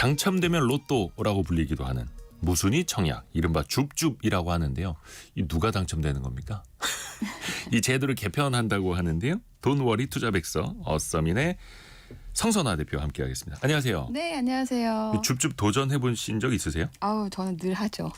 당첨되면 로또라고 불리기도 하는 무순위 청약, 이른바 줍줍이라고 하는데요. 이 누가 당첨되는 겁니까? 이 제도를 개편한다고 하는데요. 돈워리 투자백서 어서민의 성선화 대표와 함께하겠습니다. 안녕하세요. 네, 안녕하세요. 줍줍 도전해 보신 적 있으세요? 아우, 저는 늘 하죠.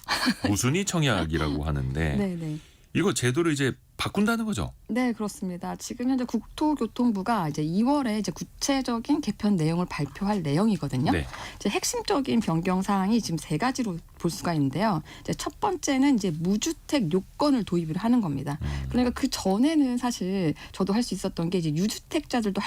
무순위 청약이라고 하는데 네네. 이거 제도를 이제 바꾼다는 거죠? 네, 그렇습니다. 지금 현재 국토교통부가 이제 2월에 이제 구체적인 개편 내용을 발표할 내용이거든요. 네. 이제 핵심적인 변경 사항이 지금 세 가지로 볼 수가 있는데요. 이제 첫 번째는 이제 무주택 요건을 도입을 하는 겁니다. 그러니까 그 전에는 사실 저도 할 수 있었던 게 이제 유주택자들도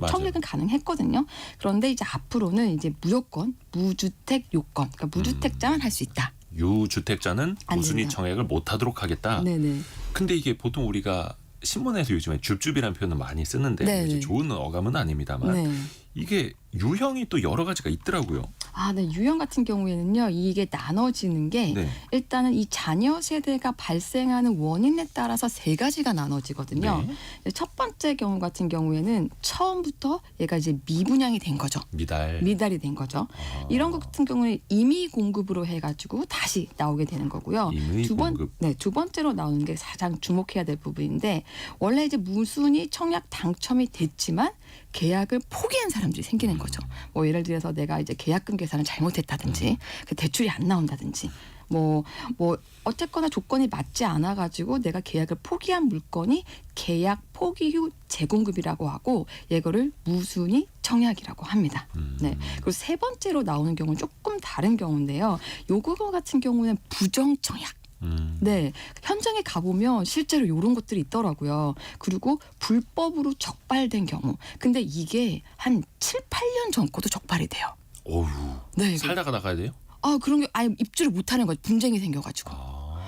청약은 가능했거든요. 그런데 이제 앞으로는 이제 무조건 무주택 요건, 그러니까 무주택자만 할 수 있다. 유주택자는 안 무순위 된다. 청약을 못하도록 하겠다. 네네. 근데 이게 보통 우리가 신문에서 요즘에 줍줍이라는 표현을 많이 쓰는데 네네. 이제 좋은 어감은 아닙니다만 네. 이게 유형이 또 여러 가지가 있더라고요. 아, 네. 유형 같은 경우에는요, 이게 나눠지는 게 네. 일단은 이 자녀 세대가 발생하는 원인에 따라서 세 가지가 나눠지거든요. 네. 첫 번째 경우 같은 경우에는 처음부터 얘가 이제 미분양이 된 거죠. 미달이 된 거죠. 이런 것 같은 경우는 임의 공급으로 해가지고 다시 나오게 되는 거고요. 임의 공급. 두 번째로 나오는 게 가장 주목해야 될 부분인데, 원래 이제 무순위 청약 당첨이 됐지만 계약을 포기한 사람들이 생기는 거죠. 뭐 예를 들어서 내가 이제 계약금 계산을 잘못했다든지, 그 대출이 안 나온다든지, 뭐 어쨌거나 조건이 맞지 않아 가지고 내가 계약을 포기한 물건이 계약 포기 후 재공급이라고 하고, 이거를 무순위 청약이라고 합니다. 네. 그리고 세 번째로 나오는 경우는 조금 다른 경우인데요. 요거 같은 경우는 부정 청약. 네. 현장에 가보면 실제로 이런 것들이 있더라고요. 그리고 불법으로 적발된 경우. 근데 이게 한 7, 8년 전 거도 적발이 돼요. 어휴. 네. 살다가 나가야 돼요? 아, 그런 게 아예 입주를 못하는 거죠. 분쟁이 생겨가지고.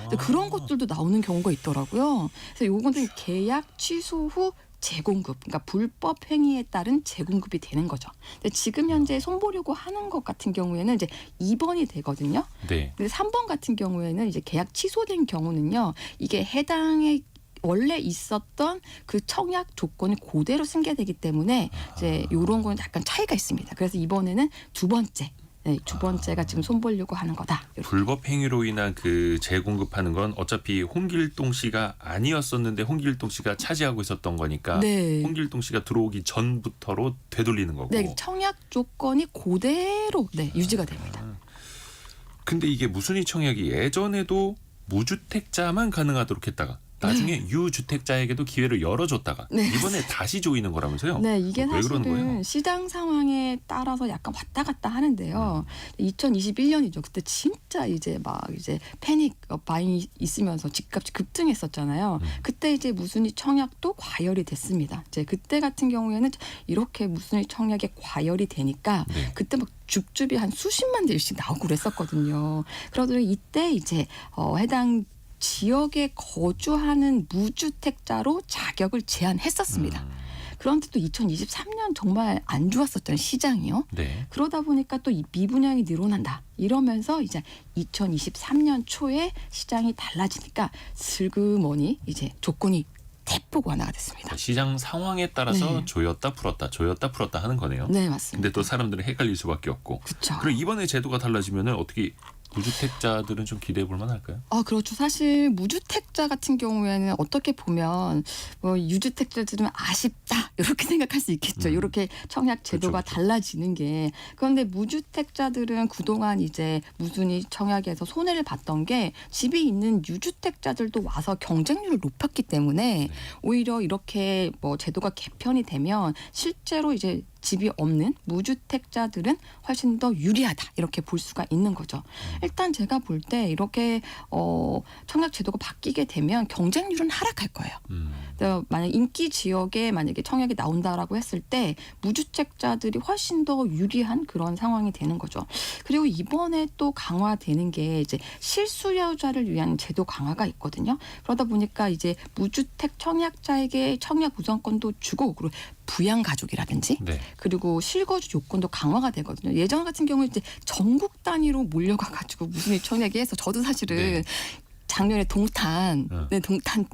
근데 그런 것들도 나오는 경우가 있더라고요. 그래서 요건 좀 계약 취소 후 재공급, 그러니까 불법 행위에 따른 재공급이 되는 거죠. 근데 지금 현재 손보려고 하는 것 같은 경우에는 이제 2번이 되거든요. 네. 근데 3번 같은 경우에는 이제 계약 취소된 경우는요, 이게 해당의 원래 있었던 그 청약 조건이 그대로 승계되기 때문에 이제 이런 거는 약간 차이가 있습니다. 그래서 이번에는 두 번째. 네, 두 번째가 지금 손보려고 하는 거다. 불법 행위로 인한 그 재공급하는 건 어차피 홍길동 씨가 아니었었는데 홍길동 씨가 차지하고 있었던 거니까 네. 홍길동 씨가 들어오기 전부터로 되돌리는 거고. 네, 청약 조건이 그대로 유지가 됩니다. 근데 이게 무순위 청약이 예전에도 무주택자만 가능하도록 했다가 나중에 유주택자에게도 기회를 열어줬다가 네. 이번에 다시 조이는 거라면서요? 네, 이게 왜 그러는 거예요? 사실은 시장 상황에 따라서 약간 왔다 갔다 하는데요. 2021년이죠. 그때 진짜 이제 패닉 바잉이 있으면서 집값이 급등했었잖아요. 그때 이제 무순위 청약도 과열이 됐습니다. 이제 그때 같은 경우에는 이렇게 무순위 청약에 과열이 되니까 네. 그때 막 줍줍이 한 수십만 대씩 나오고 그랬었거든요. 그러더니 이때 이제 해당 지역에 거주하는 무주택자로 자격을 제한했었습니다. 그런데 또 2023년 정말 안 좋았었던 시장이요. 네. 그러다 보니까 또 이 미분양이 늘어난다. 이러면서 이제 2023년 초에 시장이 달라지니까 슬그머니 이제 조건이 대폭 완화가 됐습니다. 시장 상황에 따라서 네. 조였다 풀었다 하는 거네요. 네, 맞습니다. 근데 또 사람들은 헷갈릴 수밖에 없고. 그렇죠. 그럼 이번에 제도가 달라지면은 어떻게 무주택자들은 좀 기대해 볼 만할까요? 그렇죠. 사실 무주택자 같은 경우에는 어떻게 보면 유주택자들은 아쉽다 이렇게 생각할 수 있겠죠. 이렇게 청약 제도가 그렇죠. 달라지는 게. 그런데 무주택자들은 그동안 이제 무순위 청약에서 손해를 봤던 게 집이 있는 유주택자들도 와서 경쟁률을 높였기 때문에 오히려 이렇게 제도가 개편이 되면 실제로 이제 집이 없는 무주택자들은 훨씬 더 유리하다 이렇게 볼 수가 있는 거죠. 일단 제가 볼 때 이렇게 청약 제도가 바뀌게 되면 경쟁률은 하락할 거예요. 만약 인기 지역에 만약에 청약이 나온다라고 했을 때 무주택자들이 훨씬 더 유리한 그런 상황이 되는 거죠. 그리고 이번에 또 강화되는 게 이제 실수요자를 위한 제도 강화가 있거든요. 그러다 보니까 이제 무주택 청약자에게 청약 우선권도 주고, 그리고 부양 가족이라든지 네. 그리고 실거주 요건도 강화가 되거든요. 예전 같은 경우에 이제 전국 단위로 몰려가가지고 무순위 청약이 해서 저도 사실은 네. 작년에 동탄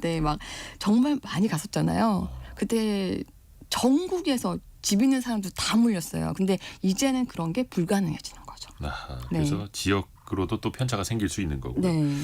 때 막 정말 많이 갔었잖아요. 그때 전국에서 집 있는 사람도 다 몰렸어요. 근데 이제는 그런 게 불가능해지는 거죠. 아하, 네. 그래서 지역으로도 또 편차가 생길 수 있는 거고요. 네.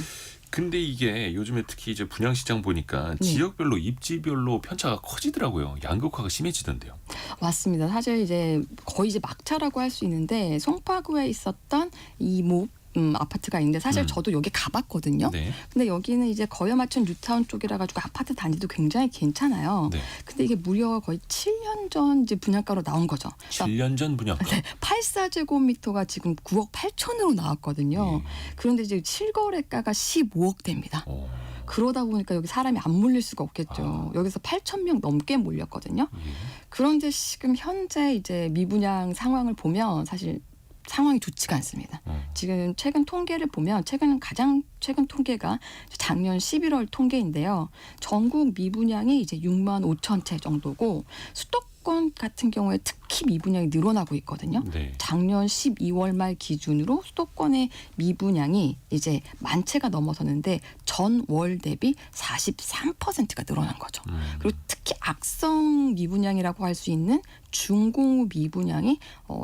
근데 이게 요즘에 특히 이제 분양시장 보니까 네. 지역별로 입지별로 편차가 커지더라고요. 양극화가 심해지던데요. 맞습니다. 사실 이제 거의 이제 막차라고 할 수 있는데 송파구에 있었던 이모 아파트가 있는데 사실 저도 여기 가봤거든요. 네. 근데 여기는 이제 거여마천 뉴타운 쪽이라 가지고 아파트 단지도 굉장히 괜찮아요. 네. 근데 이게 무려 거의 7년 전 이제 분양가로 나온 거죠. 7년 전 분양가. 84제곱미터가 지금 9억 8천으로 나왔거든요. 예. 그런데 이제 실거래가가 15억대입니다. 어. 그러다 보니까 여기 사람이 안 몰릴 수가 없겠죠. 여기서 8천 명 넘게 몰렸거든요. 예. 그런데 지금 현재 이제 미분양 상황을 보면 사실 상황이 좋지가 않습니다. 지금 최근 통계를 보면 가장 최근 통계가 작년 11월 통계인데요. 전국 미분양이 이제 6만 5천 채 정도고 수도권 같은 경우에 특히 미분양이 늘어나고 있거든요. 네. 작년 12월 말 기준으로 수도권의 미분양이 이제 만 채가 넘어섰는데 전월 대비 43%가 늘어난 거죠. 그리고 특히 악성 미분양이라고 할 수 있는 중공후 미분양이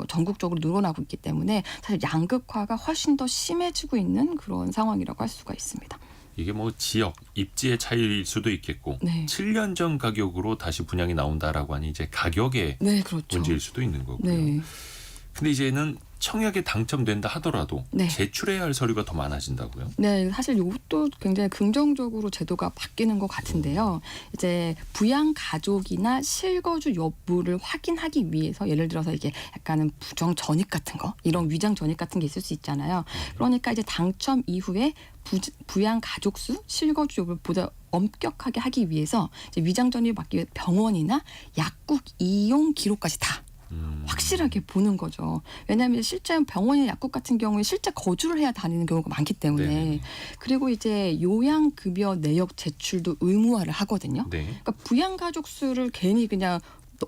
전국적으로 늘어나고 있기 때문에 사실 양극화가 훨씬 더 심해지고 있는 그런 상황이라고 할 수가 있습니다. 이게 뭐 지역, 입지의 차이일 수도 있겠고 네. 7년 전 가격으로 다시 분양이 나온다라고 하니 이제 가격의 네, 그렇죠. 문제일 수도 있는 거고요. 네. 근데 이제는 청약에 당첨된다 하더라도 네. 제출해야 할 서류가 더 많아진다고요? 네, 사실 이것도 굉장히 긍정적으로 제도가 바뀌는 것 같은데요. 이제 부양 가족이나 실거주 여부를 확인하기 위해서 예를 들어서 이게 약간은 부정 전입 같은 거, 이런 위장 전입 같은 게 있을 수 있잖아요. 그러니까 이제 당첨 이후에 부양 가족 수, 실거주 여부를 보다 엄격하게 하기 위해서 이제 위장 전입을 막기 위해 병원이나 약국 이용 기록까지 다 확실하게 보는 거죠. 왜냐하면 실제 병원이나 약국 같은 경우에 실제 거주를 해야 다니는 경우가 많기 때문에. 네네. 그리고 이제 요양급여 내역 제출도 의무화를 하거든요. 네. 그러니까 부양가족 수를 괜히 그냥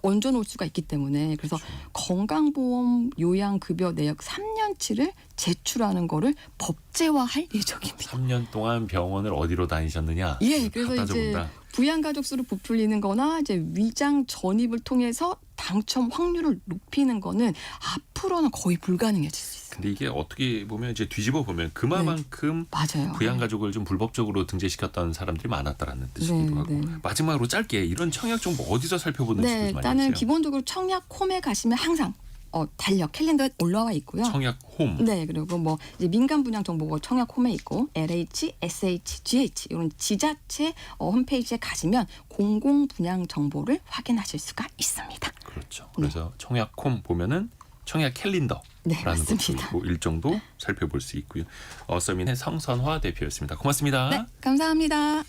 얹어놓을 수가 있기 때문에 그래서 건강보험 요양급여 내역 3년치를 제출하는 거를 법제화할 예정입니다. 3년 동안 병원을 어디로 다니셨느냐? 예, 그래서 갖다 이제 적은다. 부양가족 수를 부풀리는 거나 이제 위장 전입을 통해서 당첨 확률을 높이는 거는 앞으로는 거의 불가능해질 수 있어요. 근데 이게 어떻게 보면 이제 뒤집어 보면 그만큼 맞아요. 부양가족을 좀 불법적으로 등재시켰던 사람들이 많았다라는 뜻이기도 네, 하고. 네. 마지막으로 짧게 이런 청약 정보 어디서 살펴보는 네, 식으로 많이 일단은 하세요? 기본적으로 청약홈에 가시면 항상 달력 캘린더에 올라와 있고요. 청약 홈. 네, 그리고 뭐 이제 민간 분양 정보가 청약홈에 있고 LH, SH, GH 이런 지자체 홈페이지에 가시면 공공 분양 정보를 확인하실 수가 있습니다. 그렇죠. 그래서 청약 홈 보면은 청약 캘린더라는 네, 것도 맞습니다. 있고 일정도 살펴볼 수 있고요. 어서민의 성선화 대표였습니다. 고맙습니다. 네, 감사합니다.